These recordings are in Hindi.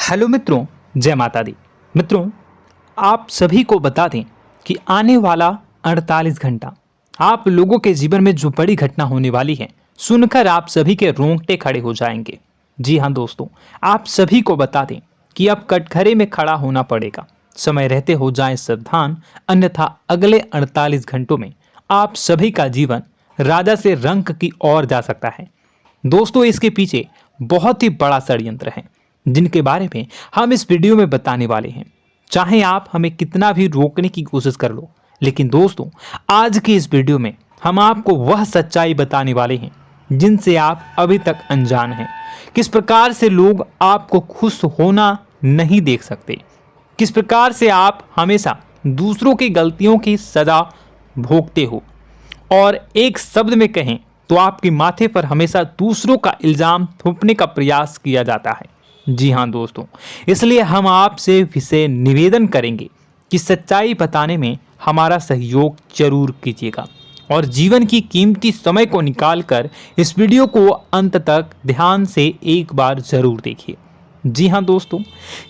हेलो मित्रों, जय माता दी। मित्रों, आप सभी को बता दें कि आने वाला 48 घंटा आप लोगों के जीवन में जो बड़ी घटना होने वाली है, सुनकर आप सभी के रोंगटे खड़े हो जाएंगे। जी हाँ दोस्तों, आप सभी को बता दें कि अब कटघरे में खड़ा होना पड़ेगा। समय रहते हो जाएं सावधान, अन्यथा अगले 48 घंटों में आप सभी का जीवन राजा से रंक की ओर जा सकता है। दोस्तों, इसके पीछे बहुत ही बड़ा षड्यंत्र है जिनके बारे में हम इस वीडियो में बताने वाले हैं। चाहे आप हमें कितना भी रोकने की कोशिश कर लो, लेकिन दोस्तों आज की इस वीडियो में हम आपको वह सच्चाई बताने वाले हैं जिनसे आप अभी तक अनजान हैं। किस प्रकार से लोग आपको खुश होना नहीं देख सकते, किस प्रकार से आप हमेशा दूसरों की गलतियों की सजा भोगते हो, और एक शब्द में कहें तो आपके माथे पर हमेशा दूसरों का इल्जाम थोपने का प्रयास किया जाता है। जी हाँ दोस्तों, इसलिए हम आपसे विशेष निवेदन करेंगे कि सच्चाई बताने में हमारा सहयोग जरूर कीजिएगा और जीवन की कीमती समय को निकालकर इस वीडियो को अंत तक ध्यान से एक बार जरूर देखिए। जी हाँ दोस्तों,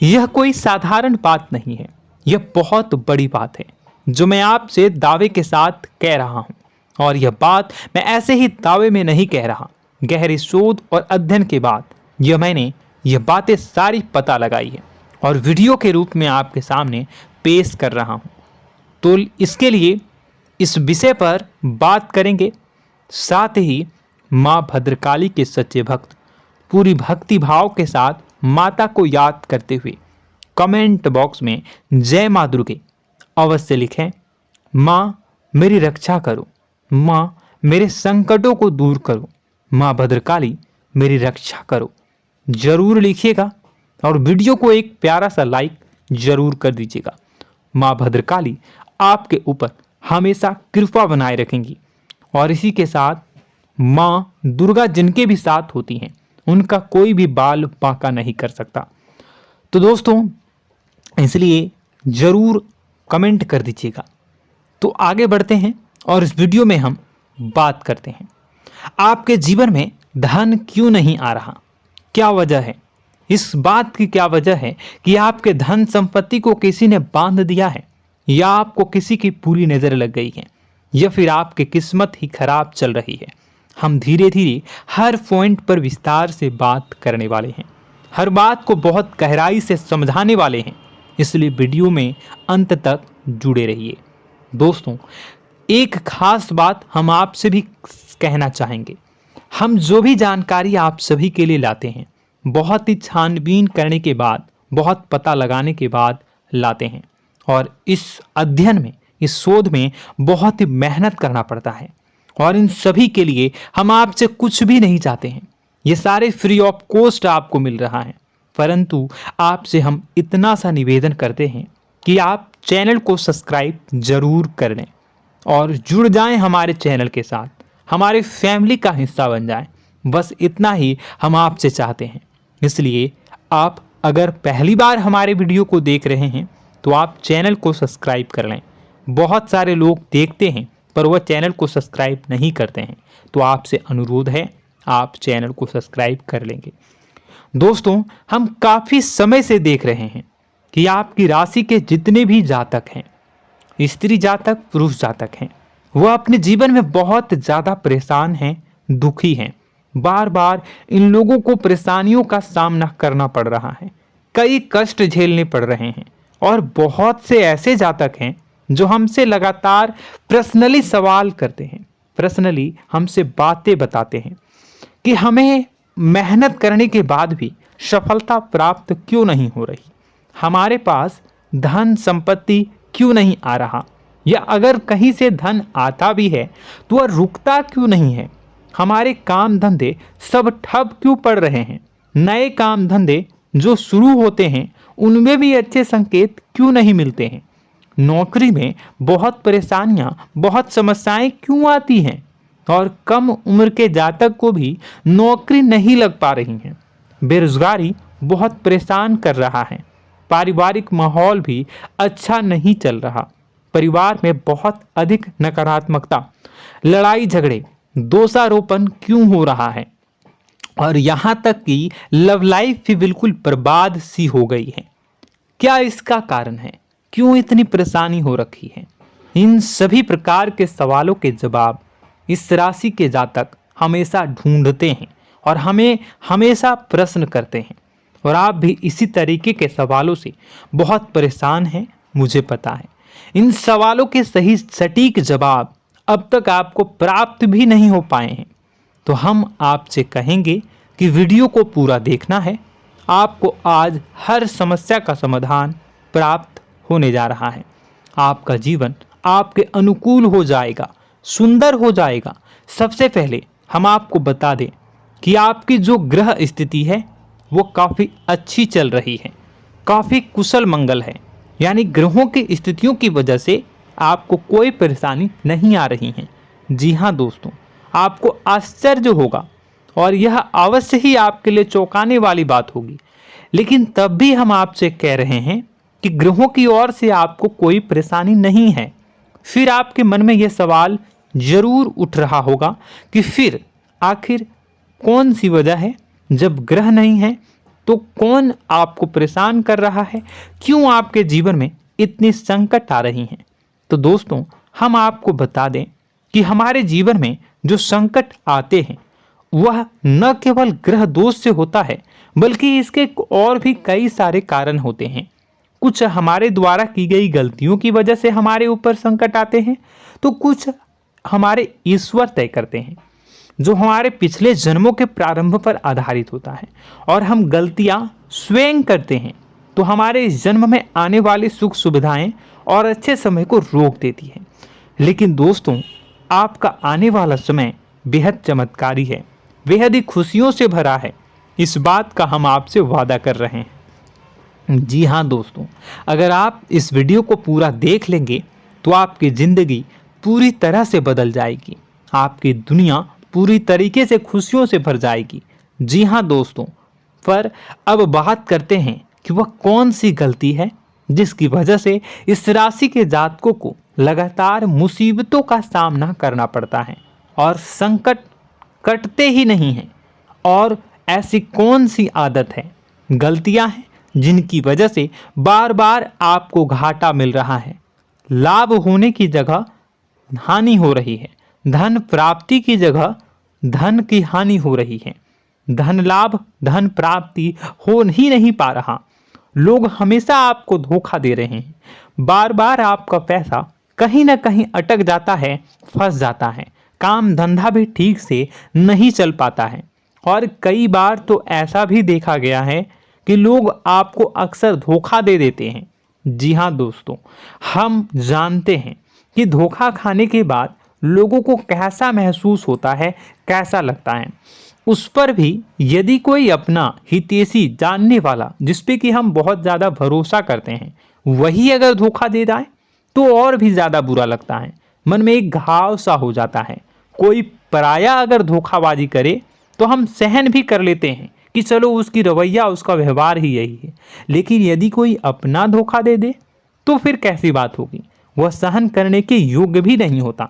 यह कोई साधारण बात नहीं है, यह बहुत बड़ी बात है जो मैं आपसे दावे के साथ कह रहा हूँ। और यह बात मैं ऐसे ही दावे में नहीं कह रहा, गहरी शोध और अध्ययन के बाद मैंने यह बातें सारी पता लगाई है और वीडियो के रूप में आपके सामने पेश कर रहा हूं। तो इसके लिए इस विषय पर बात करेंगे। साथ ही मां भद्रकाली के सच्चे भक्त पूरी भक्ति भाव के साथ माता को याद करते हुए कमेंट बॉक्स में जय मां दुर्गे अवश्य लिखें। मां मेरी रक्षा करो, मां मेरे संकटों को दूर करो, मां भद्रकाली मेरी रक्षा करो, जरूर लिखिएगा और वीडियो को एक प्यारा सा लाइक जरूर कर दीजिएगा। मां भद्रकाली आपके ऊपर हमेशा कृपा बनाए रखेंगी और इसी के साथ मां दुर्गा जिनके भी साथ होती हैं उनका कोई भी बाल बांका नहीं कर सकता। तो दोस्तों, इसलिए जरूर कमेंट कर दीजिएगा। तो आगे बढ़ते हैं और इस वीडियो में हम बात करते हैं, आपके जीवन में धन क्यों नहीं आ रहा, क्या वजह है। इस बात की क्या वजह है कि आपके धन संपत्ति को किसी ने बांध दिया है, या आपको किसी की पूरी नजर लग गई है, या फिर आपकी किस्मत ही खराब चल रही है। हम धीरे धीरे हर पॉइंट पर विस्तार से बात करने वाले हैं, हर बात को बहुत गहराई से समझाने वाले हैं, इसलिए वीडियो में अंत तक जुड़े रहिए। दोस्तों, एक खास बात हम आपसे भी कहना चाहेंगे, हम जो भी जानकारी आप सभी के लिए लाते हैं बहुत ही छानबीन करने के बाद, बहुत पता लगाने के बाद लाते हैं, और इस अध्ययन में, इस शोध में बहुत ही मेहनत करना पड़ता है। और इन सभी के लिए हम आपसे कुछ भी नहीं चाहते हैं, ये सारे फ्री ऑफ कॉस्ट आपको मिल रहा है, परंतु आपसे हम इतना सा निवेदन करते हैं कि आप चैनल को सब्सक्राइब जरूर कर लें और जुड़ जाएं हमारे चैनल के साथ, हमारे फैमिली का हिस्सा बन जाएं। बस इतना ही हम आपसे चाहते हैं। इसलिए आप अगर पहली बार हमारे वीडियो को देख रहे हैं तो आप चैनल को सब्सक्राइब कर लें। बहुत सारे लोग देखते हैं पर वह चैनल को सब्सक्राइब नहीं करते हैं, तो आपसे अनुरोध है आप चैनल को सब्सक्राइब कर लेंगे। दोस्तों, हम काफ़ी समय से देख रहे हैं कि आपकी राशि के जितने भी जातक हैं, स्त्री जातक, पुरुष जातक हैं, वह अपने जीवन में बहुत ज़्यादा परेशान हैं, दुखी हैं। बार बार इन लोगों को परेशानियों का सामना करना पड़ रहा है, कई कष्ट झेलने पड़ रहे हैं, और बहुत से ऐसे जातक हैं जो हमसे लगातार पर्सनली सवाल करते हैं, पर्सनली हमसे बातें बताते हैं कि हमें मेहनत करने के बाद भी सफलता प्राप्त क्यों नहीं हो रही, हमारे पास धन संपत्ति क्यों नहीं आ रहा, या अगर कहीं से धन आता भी है तो वह रुकता क्यों नहीं है, हमारे काम धंधे सब ठप क्यों पड़ रहे हैं, नए काम धंधे जो शुरू होते हैं उनमें भी अच्छे संकेत क्यों नहीं मिलते हैं, नौकरी में बहुत परेशानियां, बहुत समस्याएं क्यों आती हैं, और कम उम्र के जातक को भी नौकरी नहीं लग पा रही हैं, बेरोजगारी बहुत परेशान कर रहा है, पारिवारिक माहौल भी अच्छा नहीं चल रहा, परिवार में बहुत अधिक नकारात्मकता, लड़ाई झगड़े, दोषारोपण क्यों हो रहा है, और यहाँ तक कि लव लाइफ भी बिल्कुल बर्बाद सी हो गई है। क्या इसका कारण है? क्यों इतनी परेशानी हो रखी है? इन सभी प्रकार के सवालों के जवाब इस राशि के जातक हमेशा ढूंढते हैं और हमें हमेशा प्रश्न करते हैं। और आप भी इसी तरीके के सवालों से बहुत परेशान हैं, मुझे पता है। इन सवालों के सही सटीक जवाब अब तक आपको प्राप्त भी नहीं हो पाए हैं। तो हम आपसे कहेंगे कि वीडियो को पूरा देखना है। आपको आज हर समस्या का समाधान प्राप्त होने जा रहा है। आपका जीवन आपके अनुकूल हो जाएगा, सुंदर हो जाएगा। सबसे पहले हम आपको बता दें कि आपकी जो ग्रह स्थिति है वो काफ़ी अच्छी चल रही है, काफ़ी कुशल मंगल है। यानी ग्रहों की स्थितियों की वजह से आपको कोई परेशानी नहीं आ रही है। जी हाँ दोस्तों, आपको आश्चर्य होगा और यह अवश्य ही आपके लिए चौंकाने वाली बात होगी। लेकिन तब भी हम आपसे कह रहे हैं कि ग्रहों की ओर से आपको कोई परेशानी नहीं है। फिर आपके मन में यह सवाल जरूर उठ रहा होगा कि फिर आखिर कौन सी वजह है? जब ग्रह नहीं है तो कौन आपको परेशान कर रहा है? क्यों आपके जीवन में इतनी संकट आ रही हैं? तो दोस्तों, हम आपको बता दें कि हमारे जीवन में जो संकट आते हैं वह न केवल ग्रह दोष से होता है, बल्कि इसके और भी कई सारे कारण होते हैं। कुछ हमारे द्वारा की गई गलतियों की वजह से हमारे ऊपर संकट आते हैं, तो कुछ हमारे ईश्वर तय करते हैं, जो हमारे पिछले जन्मों के प्रारंभ पर आधारित होता है। और हम गलतियां स्वयं करते हैं तो हमारे इस जन्म में आने वाली सुख सुविधाएं और अच्छे समय को रोक देती है। लेकिन दोस्तों, आपका आने वाला समय बेहद चमत्कारी है, बेहद ही खुशियों से भरा है। इस बात का हम आपसे वादा कर रहे हैं। जी हाँ दोस्तों, अगर आप इस वीडियो को पूरा देख लेंगे तो आपकी ज़िंदगी पूरी तरह से बदल जाएगी, आपकी दुनिया पूरी तरीके से खुशियों से भर जाएगी। जी हाँ दोस्तों, पर अब बात करते हैं कि वह कौन सी गलती है जिसकी वजह से इस राशि के जातकों को लगातार मुसीबतों का सामना करना पड़ता है और संकट कटते ही नहीं हैं। और ऐसी कौन सी आदत है, गलतियां हैं जिनकी वजह से बार बार आपको घाटा मिल रहा है, लाभ होने की जगह हानि हो रही है, धन प्राप्ति की जगह धन की हानि हो रही है, धन लाभ धन प्राप्ति हो ही नहीं पा रहा, लोग हमेशा आपको धोखा दे रहे हैं, बार बार आपका पैसा कहीं ना कहीं अटक जाता है, फंस जाता है, काम धंधा भी ठीक से नहीं चल पाता है। और कई बार तो ऐसा भी देखा गया है कि लोग आपको अक्सर धोखा दे देते हैं। जी हाँ दोस्तों, हम जानते हैं कि धोखा खाने के बाद लोगों को कैसा महसूस होता है, कैसा लगता है। उस पर भी यदि कोई अपना हितैषी जानने वाला, जिस पे कि हम बहुत ज़्यादा भरोसा करते हैं, वही अगर धोखा दे जाए तो और भी ज़्यादा बुरा लगता है, मन में एक घाव सा हो जाता है। कोई पराया अगर धोखाबाजी करे तो हम सहन भी कर लेते हैं कि चलो उसकी रवैया, उसका व्यवहार ही यही है। लेकिन यदि कोई अपना धोखा दे दे तो फिर कैसी बात होगी, वह सहन करने के योग्य भी नहीं होता।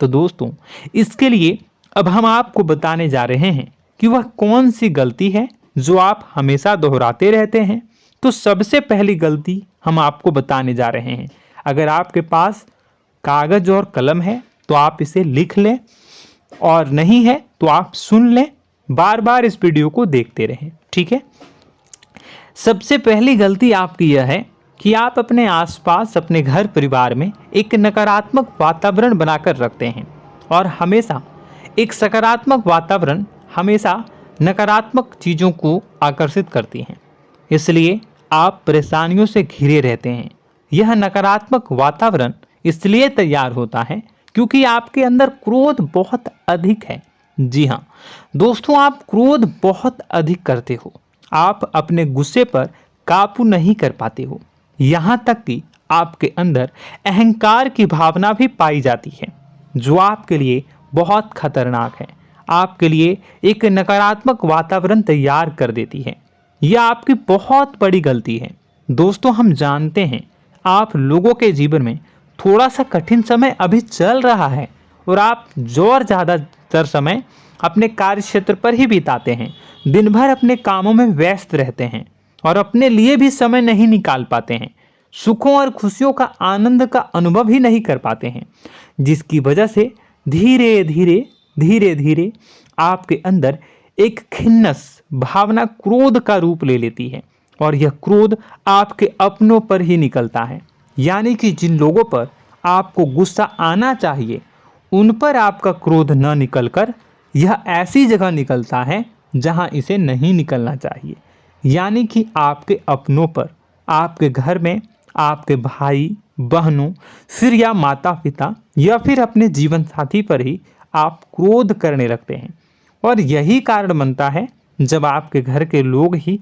तो दोस्तों, इसके लिए अब हम आपको बताने जा रहे हैं कि वह कौन सी गलती है जो आप हमेशा दोहराते रहते हैं। तो सबसे पहली गलती हम आपको बताने जा रहे हैं। अगर आपके पास कागज और कलम है तो आप इसे लिख लें, और नहीं है तो आप सुन लें, बार बार इस वीडियो को देखते रहें, ठीक है। सबसे पहली गलती आपकी यह है कि आप अपने आसपास, अपने घर परिवार में एक नकारात्मक वातावरण बनाकर रखते हैं। और हमेशा एक सकारात्मक वातावरण हमेशा नकारात्मक चीज़ों को आकर्षित करती हैं, इसलिए आप परेशानियों से घिरे रहते हैं। यह नकारात्मक वातावरण इसलिए तैयार होता है क्योंकि आपके अंदर क्रोध बहुत अधिक है। जी हाँ दोस्तों, आप क्रोध बहुत अधिक करते हो, आप अपने गुस्से पर काबू नहीं कर पाते हो, यहाँ तक कि आपके अंदर अहंकार की भावना भी पाई जाती है, जो आपके लिए बहुत खतरनाक है, आपके लिए एक नकारात्मक वातावरण तैयार कर देती है। यह आपकी बहुत बड़ी गलती है। दोस्तों, हम जानते हैं आप लोगों के जीवन में थोड़ा सा कठिन समय अभी चल रहा है और आप ज़्यादातर समय अपने कार्य क्षेत्र पर ही बिताते हैं, दिन भर अपने कामों में व्यस्त रहते हैं और अपने लिए भी समय नहीं निकाल पाते हैं, सुखों और खुशियों का आनंद का अनुभव ही नहीं कर पाते हैं, जिसकी वजह से धीरे धीरे धीरे धीरे आपके अंदर एक खिन्नस भावना क्रोध का रूप ले लेती है और यह क्रोध आपके अपनों पर ही निकलता है। यानी कि जिन लोगों पर आपको गुस्सा आना चाहिए उन पर आपका क्रोध न निकलकर यह ऐसी जगह निकलता है जहां इसे नहीं निकलना चाहिए। यानी कि आपके अपनों पर, आपके घर में आपके भाई बहनों, फिर या माता पिता या फिर अपने जीवन साथी पर ही आप क्रोध करने लगते हैं। और यही कारण बनता है जब आपके घर के लोग ही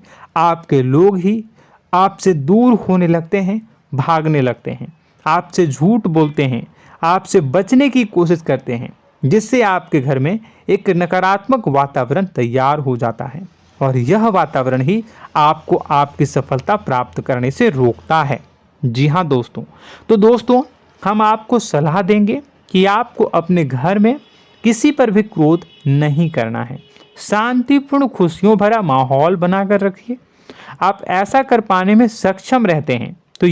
आपसे दूर होने लगते हैं, भागने लगते हैं, आपसे झूठ बोलते हैं, आपसे बचने की कोशिश करते हैं, जिससे आपके घर में एक नकारात्मक वातावरण तैयार हो जाता है और यह वातावरण ही आपको आपकी सफलता प्राप्त करने से रोकता है। जी हाँ दोस्तों, तो दोस्तों हम आपको सलाह देंगे कि आपको अपने घर में किसी पर भी क्रोध नहीं करना है। शांतिपूर्ण खुशियों भरा माहौल बनाकर रखिए। आप ऐसा कर पाने में सक्षम रहते हैं तो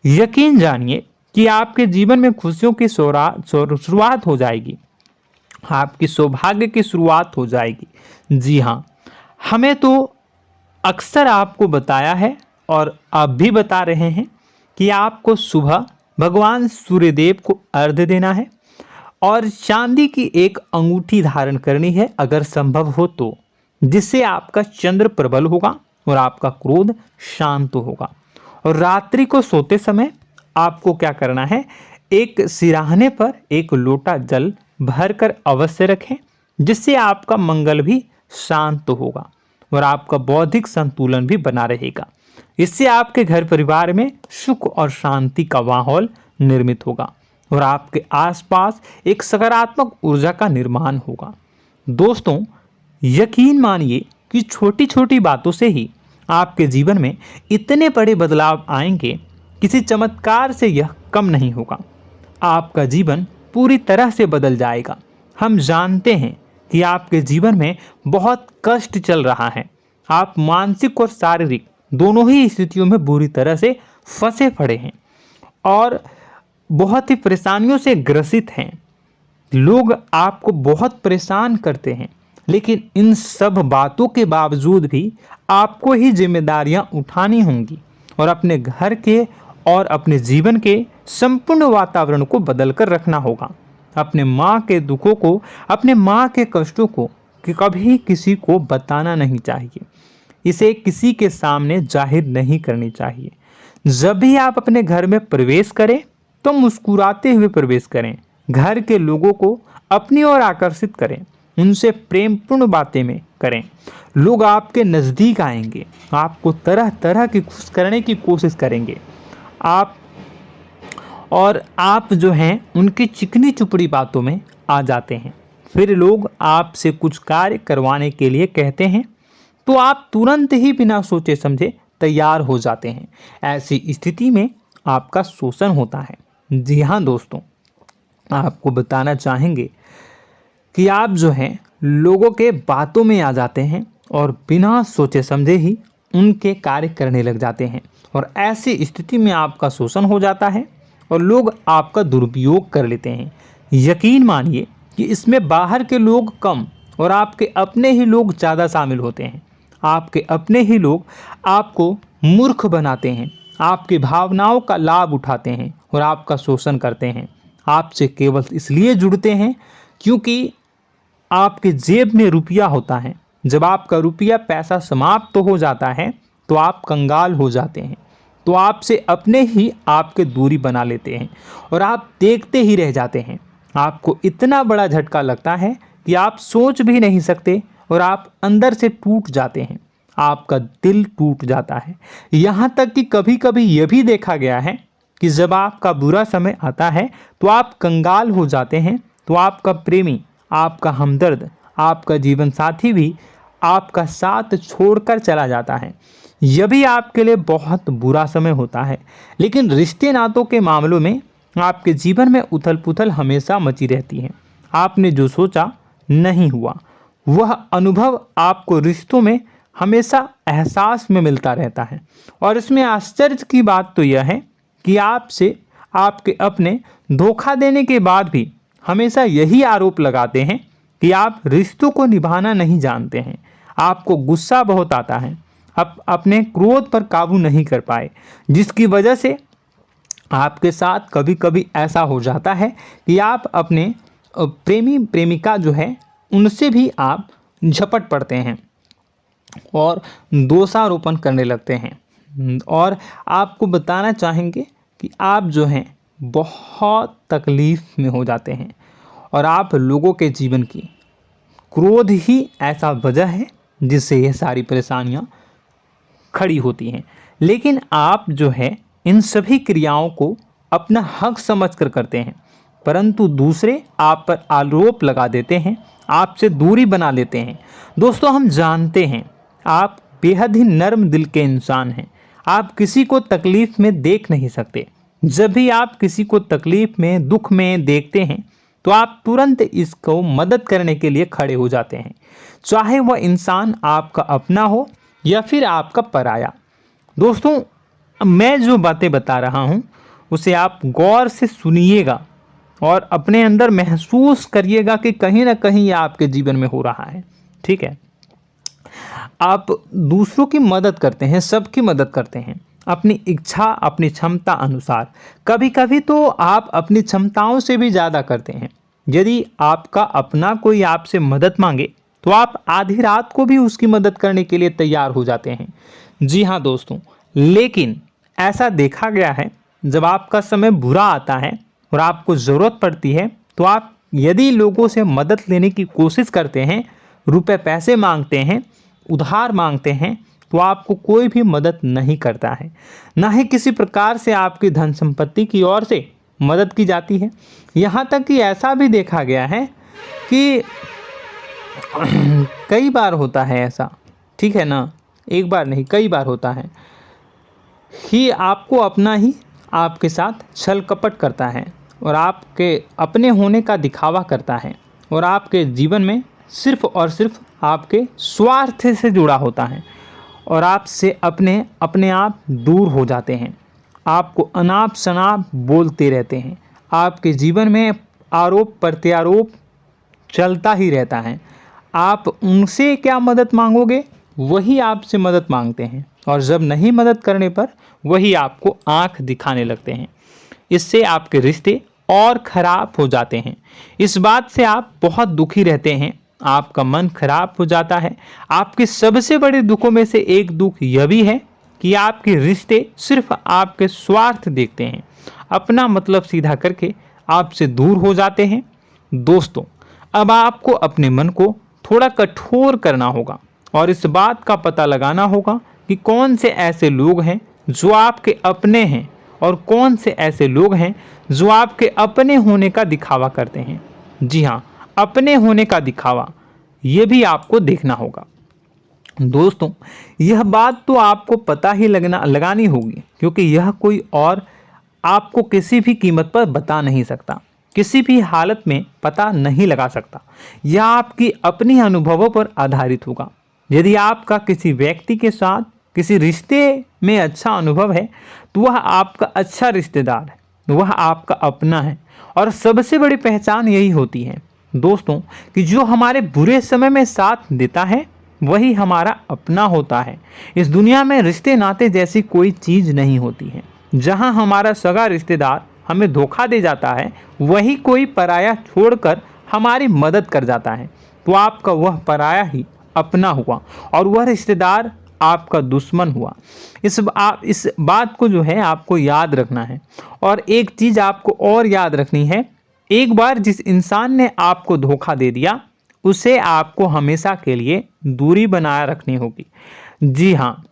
यकीन जानिए कि आपके जीवन में खुशियों की शुरुआत हो जाएगी, आपकी सौभाग्य की शुरुआत हो जाएगी। जी हाँ, हमें तो अक्सर आपको बताया है और आप भी बता रहे हैं कि आपको सुबह भगवान सूर्यदेव को अर्घ्य देना है और चांदी की एक अंगूठी धारण करनी है अगर संभव हो तो, जिससे आपका चंद्र प्रबल होगा और आपका क्रोध शांत होगा। और रात्रि को सोते समय आपको क्या करना है, एक सिराहने पर एक लोटा जल भरकर अवश्य रखें, जिससे आपका मंगल भी शांत होगा और आपका बौद्धिक संतुलन भी बना रहेगा। इससे आपके घर परिवार में सुख और शांति का माहौल निर्मित होगा और आपके आसपास एक सकारात्मक ऊर्जा का निर्माण होगा। दोस्तों यकीन मानिए कि छोटी छोटी बातों से ही आपके जीवन में इतने बड़े बदलाव आएंगे, किसी चमत्कार से यह कम नहीं होगा। आपका जीवन पूरी तरह से बदल जाएगा। हम जानते हैं कि आपके जीवन में बहुत कष्ट चल रहा है, आप मानसिक और शारीरिक दोनों ही स्थितियों में बुरी तरह से फंसे पड़े हैं और बहुत ही परेशानियों से ग्रसित हैं। लोग आपको बहुत परेशान करते हैं, लेकिन इन सब बातों के बावजूद भी आपको ही जिम्मेदारियां उठानी होंगी और अपने घर के और अपने जीवन के संपूर्ण वातावरण को बदल कर रखना होगा। अपने माँ के दुखों को, अपने माँ के कष्टों को कभी किसी को बताना नहीं चाहिए, इसे किसी के सामने जाहिर नहीं करनी चाहिए। जब भी आप अपने घर में प्रवेश करें तो मुस्कुराते हुए प्रवेश करें, घर के लोगों को अपनी ओर आकर्षित करें, उनसे प्रेमपूर्ण बातें में करें। लोग आपके नज़दीक आएंगे, आपको तरह तरह की खुश करने की कोशिश करेंगे। आप जो हैं उनकी चिकनी चुपड़ी बातों में आ जाते हैं। फिर लोग आपसे कुछ कार्य करवाने के लिए कहते हैं तो आप तुरंत ही बिना सोचे समझे तैयार हो जाते हैं। ऐसी स्थिति में आपका शोषण होता है। जी हाँ दोस्तों, आपको बताना चाहेंगे कि आप जो हैं लोगों के बातों में आ जाते हैं और बिना सोचे समझे ही उनके कार्य करने लग जाते हैं और ऐसी स्थिति में आपका शोषण हो जाता है और लोग आपका दुरुपयोग कर लेते हैं। यकीन मानिए कि इसमें बाहर के लोग कम और आपके अपने ही लोग ज़्यादा शामिल होते हैं। आपके अपने ही लोग आपको मूर्ख बनाते हैं, आपकी भावनाओं का लाभ उठाते हैं और आपका शोषण करते हैं। आपसे केवल इसलिए जुड़ते हैं क्योंकि आपके जेब में रुपया होता है। जब आपका रुपया पैसा समाप्त हो जाता है तो आप कंगाल हो जाते हैं, तो आपसे अपने ही आपके दूरी बना लेते हैं और आप देखते ही रह जाते हैं। आपको इतना बड़ा झटका लगता है कि आप सोच भी नहीं सकते और आप अंदर से टूट जाते हैं, आपका दिल टूट जाता है। यहाँ तक कि कभी कभी यह भी देखा गया है कि जब आपका बुरा समय आता है तो आप कंगाल हो जाते हैं, तो आपका प्रेमी, आपका हमदर्द, आपका जीवन साथी भी आपका साथ छोड़कर चला जाता है। यह भी आपके लिए बहुत बुरा समय होता है। लेकिन रिश्ते नातों के मामलों में आपके जीवन में उथल पुथल हमेशा मची रहती है। आपने जो सोचा नहीं हुआ। वह अनुभव आपको रिश्तों में हमेशा एहसास में मिलता रहता है। और इसमें आश्चर्य की बात तो यह है कि आपसे आपके अपने धोखा देने के बाद भी हमेशा यही आरोप लगाते हैं कि आप रिश्तों को निभाना नहीं जानते हैं। आपको गुस्सा बहुत आता है, आप अपने क्रोध पर काबू नहीं कर पाए, जिसकी वजह से आपके साथ कभी कभी ऐसा हो जाता है कि आप अपने प्रेमी प्रेमिका जो है उनसे भी आप झपट पड़ते हैं और दोषारोपण करने लगते हैं। और आपको बताना चाहेंगे कि आप जो हैं बहुत तकलीफ़ में हो जाते हैं और आप लोगों के जीवन की क्रोध ही ऐसा वजह है जिससे ये सारी परेशानियां खड़ी होती हैं। लेकिन आप जो है इन सभी क्रियाओं को अपना हक समझकर करते हैं, परंतु दूसरे आप पर आरोप लगा देते हैं, आपसे दूरी बना लेते हैं। दोस्तों, हम जानते हैं आप बेहद ही नर्म दिल के इंसान हैं। आप किसी को तकलीफ़ में देख नहीं सकते। जब भी आप किसी को तकलीफ़ में, दुख में देखते हैं तो आप तुरंत इसको मदद करने के लिए खड़े हो जाते हैं, चाहे वह इंसान आपका अपना हो या फिर आपका पराया। दोस्तों, मैं जो बातें बता रहा हूँ उसे आप गौर से सुनिएगा और अपने अंदर महसूस करिएगा कि कहीं ना कहीं यह आपके जीवन में हो रहा है। ठीक है, आप दूसरों की मदद करते हैं, सबकी मदद करते हैं अपनी इच्छा, अपनी क्षमता अनुसार। कभी कभी तो आप अपनी क्षमताओं से भी ज़्यादा करते हैं। यदि आपका अपना कोई आपसे मदद मांगे तो आप आधी रात को भी उसकी मदद करने के लिए तैयार हो जाते हैं। जी हाँ दोस्तों, लेकिन ऐसा देखा गया है जब आपका समय बुरा आता है और आपको ज़रूरत पड़ती है तो आप यदि लोगों से मदद लेने की कोशिश करते हैं, रुपए पैसे मांगते हैं, उधार मांगते हैं, तो आपको कोई भी मदद नहीं करता है। ना ही किसी प्रकार से आपकी धन संपत्ति की ओर से मदद की जाती है। यहाँ तक कि ऐसा भी देखा गया है कि कई बार होता है ऐसा, ठीक है ना, एक बार नहीं कई बार होता है कि आपको अपना ही आपके साथ छल कपट करता है और आपके अपने होने का दिखावा करता है और आपके जीवन में सिर्फ और सिर्फ आपके स्वार्थ से जुड़ा होता है और आपसे अपने आप दूर हो जाते हैं। आपको अनाप शनाप बोलते रहते हैं। आपके जीवन में आरोप प्रत्यारोप चलता ही रहता है। आप उनसे क्या मदद मांगोगे, वही आपसे मदद मांगते हैं और जब नहीं मदद करने पर वही आपको आंख दिखाने लगते हैं। इससे आपके रिश्ते और ख़राब हो जाते हैं। इस बात से आप बहुत दुखी रहते हैं, आपका मन खराब हो जाता है। आपके सबसे बड़े दुखों में से एक दुख यह भी है कि आपके रिश्ते सिर्फ आपके स्वार्थ देखते हैं, अपना मतलब सीधा करके आपसे दूर हो जाते हैं। दोस्तों, अब आपको अपने मन को थोड़ा कठोर करना होगा और इस बात का पता लगाना होगा कि कौन से ऐसे लोग हैं जो आपके अपने हैं और कौन से ऐसे लोग हैं जो आपके अपने होने का दिखावा करते हैं। जी हाँ, अपने होने का दिखावा, ये भी आपको देखना होगा। दोस्तों, यह बात तो आपको पता ही लगानी होगी, क्योंकि यह कोई और आपको किसी भी कीमत पर बता नहीं सकता, किसी भी हालत में पता नहीं लगा सकता। यह आपकी अपनी अनुभवों पर आधारित होगा। यदि आपका किसी व्यक्ति के साथ किसी रिश्ते में अच्छा अनुभव है तो वह आपका अच्छा रिश्तेदार है, वह आपका अपना है। और सबसे बड़ी पहचान यही होती है दोस्तों कि जो हमारे बुरे समय में साथ देता है वही हमारा अपना होता है। इस दुनिया में रिश्ते नाते जैसी कोई चीज़ नहीं होती है। जहां हमारा सगा रिश्तेदार हमें धोखा दे जाता है, वही कोई पराया छोड़कर हमारी मदद कर जाता है, तो आपका वह पराया ही अपना हुआ और वह रिश्तेदार आपका दुश्मन हुआ। इस बात को जो है आपको याद रखना है। और एक चीज़ आपको और याद रखनी है, एक बार जिस इंसान ने आपको धोखा दे दिया उसे आपको हमेशा के लिए दूरी बनाए रखनी होगी। जी हाँ,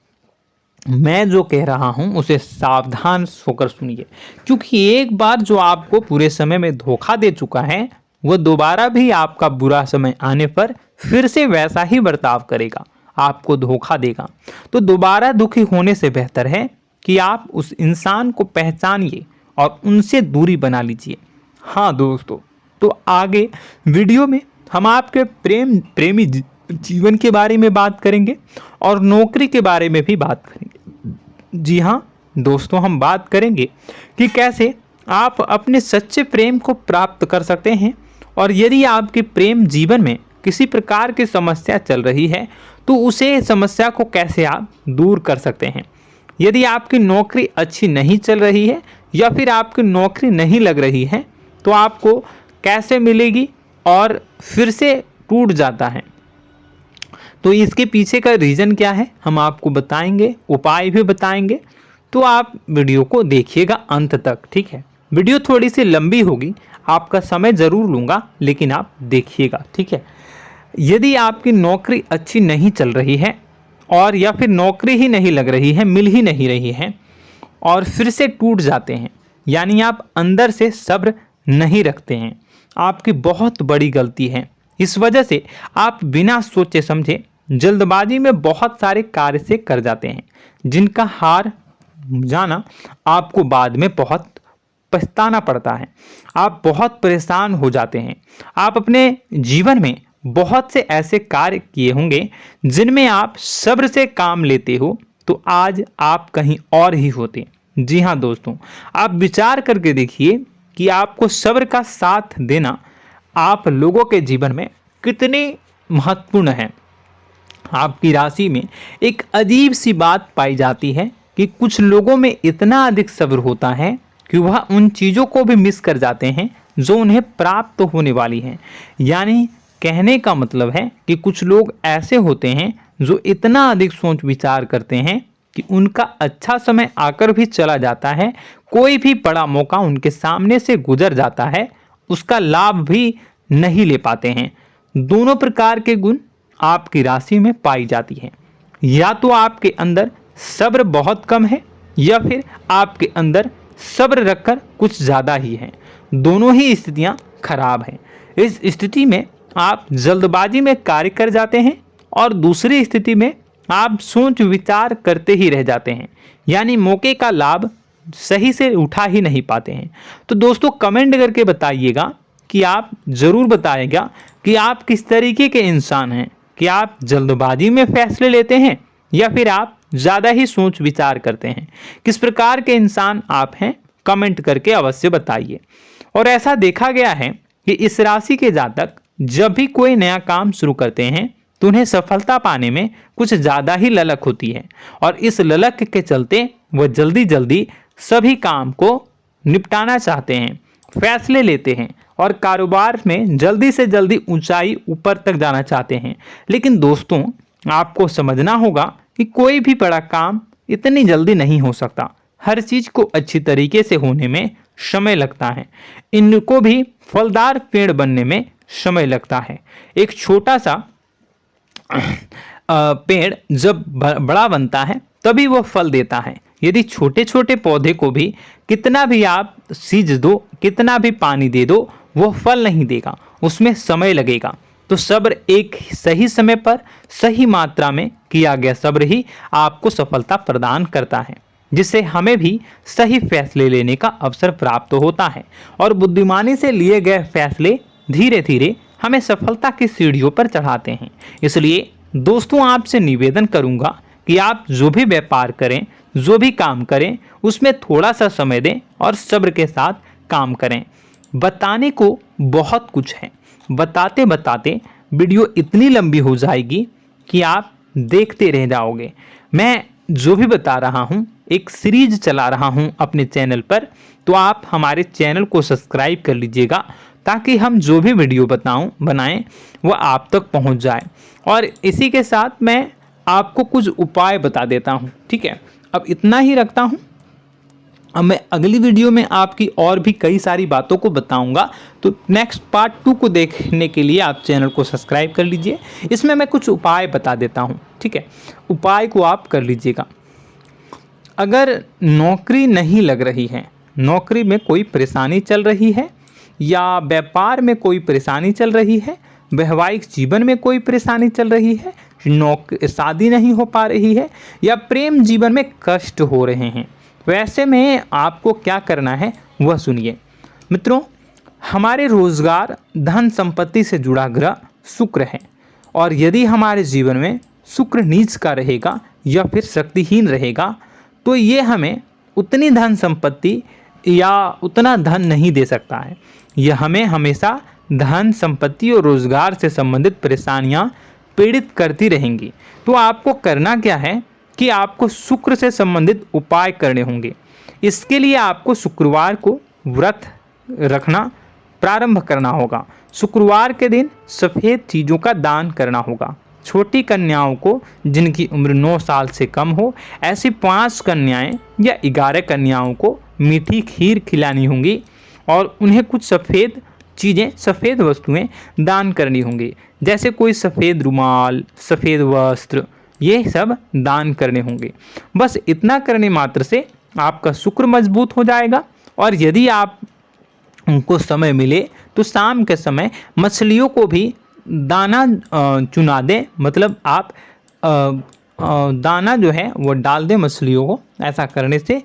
मैं जो कह रहा हूँ उसे सावधान होकर सुनिए, क्योंकि एक बार जो आपको पूरे समय में धोखा दे चुका है वह दोबारा भी आपका बुरा समय आने पर फिर से वैसा ही बर्ताव करेगा, आपको धोखा देगा। तो दोबारा दुखी होने से बेहतर है कि आप उस इंसान को पहचानिए और उनसे दूरी बना लीजिए। हाँ दोस्तों, तो आगे वीडियो में हम आपके प्रेमी जीवन के बारे में बात करेंगे और नौकरी के बारे में भी बात करेंगे। जी हाँ दोस्तों, हम बात करेंगे कि कैसे आप अपने सच्चे प्रेम को प्राप्त कर सकते हैं, और यदि आपके प्रेम जीवन में किसी प्रकार की समस्या चल रही है तो उसे समस्या को कैसे आप दूर कर सकते हैं। यदि आपकी नौकरी अच्छी नहीं चल रही है या फिर आपकी नौकरी नहीं लग रही है तो आपको कैसे मिलेगी और फिर से टूट जाता है, तो इसके पीछे का रीज़न क्या है हम आपको बताएंगे, उपाय भी बताएंगे। तो आप वीडियो को देखिएगा अंत तक, ठीक है। वीडियो थोड़ी सी लंबी होगी, आपका समय ज़रूर लूँगा, लेकिन आप देखिएगा, ठीक है। यदि आपकी नौकरी अच्छी नहीं चल रही है और या फिर नौकरी ही नहीं लग रही है, मिल ही नहीं रही है और फिर से टूट जाते हैं, यानी आप अंदर से सब्र नहीं रखते हैं, आपकी बहुत बड़ी गलती है। इस वजह से आप बिना सोचे समझे जल्दबाजी में बहुत सारे कार्य से कर जाते हैं, जिनका हार जाना आपको बाद में बहुत पछताना पड़ता है। आप बहुत परेशान हो जाते हैं। आप अपने जीवन में बहुत से ऐसे कार्य किए होंगे जिनमें आप सब्र से काम लेते हो, तो आज आप कहीं और ही होते। जी हाँ दोस्तों, आप विचार करके देखिए कि आपको सब्र का साथ देना आप लोगों के जीवन में कितने महत्वपूर्ण है। आपकी राशि में एक अजीब सी बात पाई जाती है कि कुछ लोगों में इतना अधिक सब्र होता है कि वह उन चीज़ों को भी मिस कर जाते हैं जो उन्हें प्राप्त होने वाली हैं। यानी कहने का मतलब है कि कुछ लोग ऐसे होते हैं जो इतना अधिक सोच विचार करते हैं कि उनका अच्छा समय आकर भी चला जाता है, कोई भी बड़ा मौका उनके सामने से गुजर जाता है, उसका लाभ भी नहीं ले पाते हैं। दोनों प्रकार के गुण आपकी राशि में पाई जाती है। या तो आपके अंदर सब्र बहुत कम है या फिर आपके अंदर सब्र रखकर कुछ ज़्यादा ही है। दोनों ही स्थितियाँ खराब हैं। इस स्थिति में आप जल्दबाजी में कार्य कर जाते हैं और दूसरी स्थिति में आप सोच विचार करते ही रह जाते हैं, यानी मौके का लाभ सही से उठा ही नहीं पाते हैं। तो दोस्तों कमेंट करके बताइएगा कि आप ज़रूर बताइएगा कि आप किस तरीके के इंसान हैं, कि आप जल्दबाजी में फैसले लेते हैं या फिर आप ज़्यादा ही सोच विचार करते हैं। किस प्रकार के इंसान आप हैं, कमेंट करके अवश्य बताइए। और ऐसा देखा गया है कि इस राशि के जातक जब भी कोई नया काम शुरू करते हैं तो उन्हें सफलता पाने में कुछ ज़्यादा ही ललक होती है, और इस ललक के चलते वह जल्दी जल्दी सभी काम को निपटाना चाहते हैं, फैसले लेते हैं और कारोबार में जल्दी से जल्दी ऊंचाई ऊपर तक जाना चाहते हैं। लेकिन दोस्तों आपको समझना होगा कि कोई भी बड़ा काम इतनी जल्दी नहीं हो सकता। हर चीज़ को अच्छी तरीके से होने में समय लगता है। इनको भी फलदार पेड़ बनने में समय लगता है। एक छोटा सा पेड़ जब बड़ा बनता है तभी वो फल देता है। यदि छोटे छोटे पौधे को भी कितना भी आप सींच दो, कितना भी पानी दे दो, वो फल नहीं देगा, उसमें समय लगेगा। तो सब्र एक सही समय पर सही मात्रा में किया गया सब्र ही आपको सफलता प्रदान करता है, जिससे हमें भी सही फैसले लेने का अवसर प्राप्त होता है और बुद्धिमानी से लिए गए फैसले धीरे धीरे हमें सफलता की सीढ़ियों पर चढ़ाते हैं। इसलिए दोस्तों आपसे निवेदन करूंगा कि आप जो भी व्यापार करें, जो भी काम करें, उसमें थोड़ा सा समय दें और सब्र के साथ काम करें। बताने को बहुत कुछ है, बताते बताते वीडियो इतनी लंबी हो जाएगी कि आप देखते रह जाओगे। मैं जो भी बता रहा हूँ एक सीरीज चला रहा हूँ अपने चैनल पर, तो आप हमारे चैनल को सब्सक्राइब कर लीजिएगा ताकि हम जो भी वीडियो बनाएं वो आप तक पहुँच जाए। और इसी के साथ मैं आपको कुछ उपाय बता देता हूँ, ठीक है। अब इतना ही रखता हूँ। अब मैं अगली वीडियो में आपकी और भी कई सारी बातों को बताऊंगा, तो नेक्स्ट पार्ट 2 को देखने के लिए आप चैनल को सब्सक्राइब कर लीजिए। इसमें मैं कुछ उपाय बता देता हूं, ठीक है। उपाय को आप कर लीजिएगा। अगर नौकरी नहीं लग रही है, नौकरी में कोई परेशानी चल रही है, या व्यापार में कोई परेशानी चल रही है, वैवाहिक जीवन में कोई परेशानी चल रही है, शादी नहीं हो पा रही है, या प्रेम जीवन में कष्ट हो रहे हैं, वैसे में आपको क्या करना है वह सुनिए। मित्रों, हमारे रोजगार धन संपत्ति से जुड़ा ग्रह शुक्र है, और यदि हमारे जीवन में शुक्र नीच का रहेगा या फिर शक्तिहीन रहेगा तो ये हमें उतनी धन संपत्ति या उतना धन नहीं दे सकता है। यह हमें हमेशा धन संपत्ति और रोजगार से संबंधित परेशानियां पीड़ित करती रहेंगी। तो आपको करना क्या है कि आपको शुक्र से संबंधित उपाय करने होंगे। इसके लिए आपको शुक्रवार को व्रत रखना प्रारंभ करना होगा। शुक्रवार के दिन सफ़ेद चीज़ों का दान करना होगा। छोटी कन्याओं को जिनकी उम्र 9 साल से कम हो, ऐसी 5 कन्याएं या 11 कन्याओं को मीठी खीर खिलानी होंगी और उन्हें कुछ सफ़ेद चीज़ें, सफ़ेद वस्तुएं दान करनी होंगी, जैसे कोई सफ़ेद रुमाल, सफ़ेद वस्त्र, ये सब दान करने होंगे। बस इतना करने मात्र से आपका शुक्र मजबूत हो जाएगा। और यदि आप उनको समय मिले तो शाम के समय मछलियों को भी दाना चुना दें, मतलब आप दाना जो है वो डाल दें मछलियों को। ऐसा करने से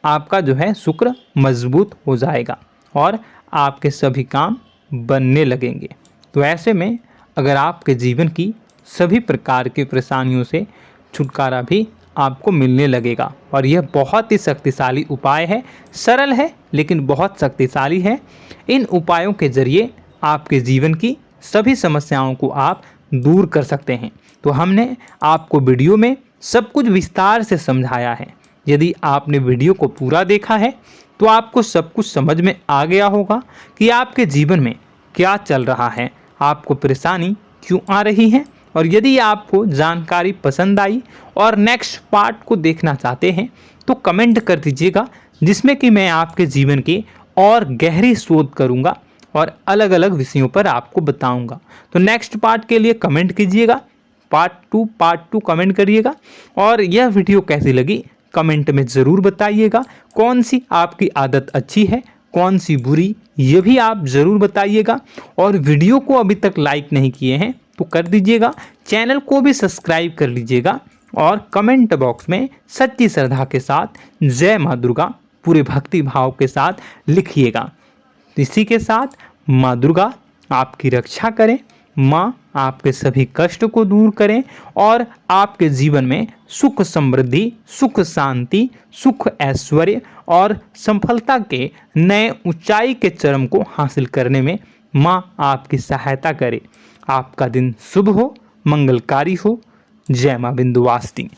आपका जो है शुक्र मजबूत हो जाएगा और आपके सभी काम बनने लगेंगे। तो ऐसे में अगर आपके जीवन की सभी प्रकार की परेशानियों से छुटकारा भी आपको मिलने लगेगा। और यह बहुत ही शक्तिशाली उपाय है, सरल है लेकिन बहुत शक्तिशाली है। इन उपायों के जरिए आपके जीवन की सभी समस्याओं को आप दूर कर सकते हैं। तो हमने आपको वीडियो में सब कुछ विस्तार से समझाया है। यदि आपने वीडियो को पूरा देखा है तो आपको सब कुछ समझ में आ गया होगा कि आपके जीवन में क्या चल रहा है, आपको परेशानी क्यों आ रही है। और यदि आपको जानकारी पसंद आई और नेक्स्ट पार्ट को देखना चाहते हैं तो कमेंट कर दीजिएगा, जिसमें कि मैं आपके जीवन की और गहरी शोध करूंगा और अलग अलग विषयों पर आपको बताऊंगा। तो नेक्स्ट पार्ट के लिए कमेंट कीजिएगा, पार्ट टू कमेंट करिएगा। और यह वीडियो कैसी लगी कमेंट में ज़रूर बताइएगा। कौन सी आपकी आदत अच्छी है, कौन सी बुरी, ये भी आप ज़रूर बताइएगा। और वीडियो को अभी तक लाइक नहीं किए हैं तो कर दीजिएगा, चैनल को भी सब्सक्राइब कर लीजिएगा और कमेंट बॉक्स में सच्ची श्रद्धा के साथ जय माँ दुर्गा पूरे भक्ति भाव के साथ लिखिएगा। इसी के साथ माँ दुर्गा आपकी रक्षा करें, माँ आपके सभी कष्ट को दूर करें और आपके जीवन में सुख समृद्धि, सुख शांति, सुख ऐश्वर्य और सफलता के नए ऊंचाई के चरम को हासिल करने में माँ आपकी सहायता करे। आपका दिन शुभ हो, मंगलकारी हो। जय माँ विंध्यवासिनी।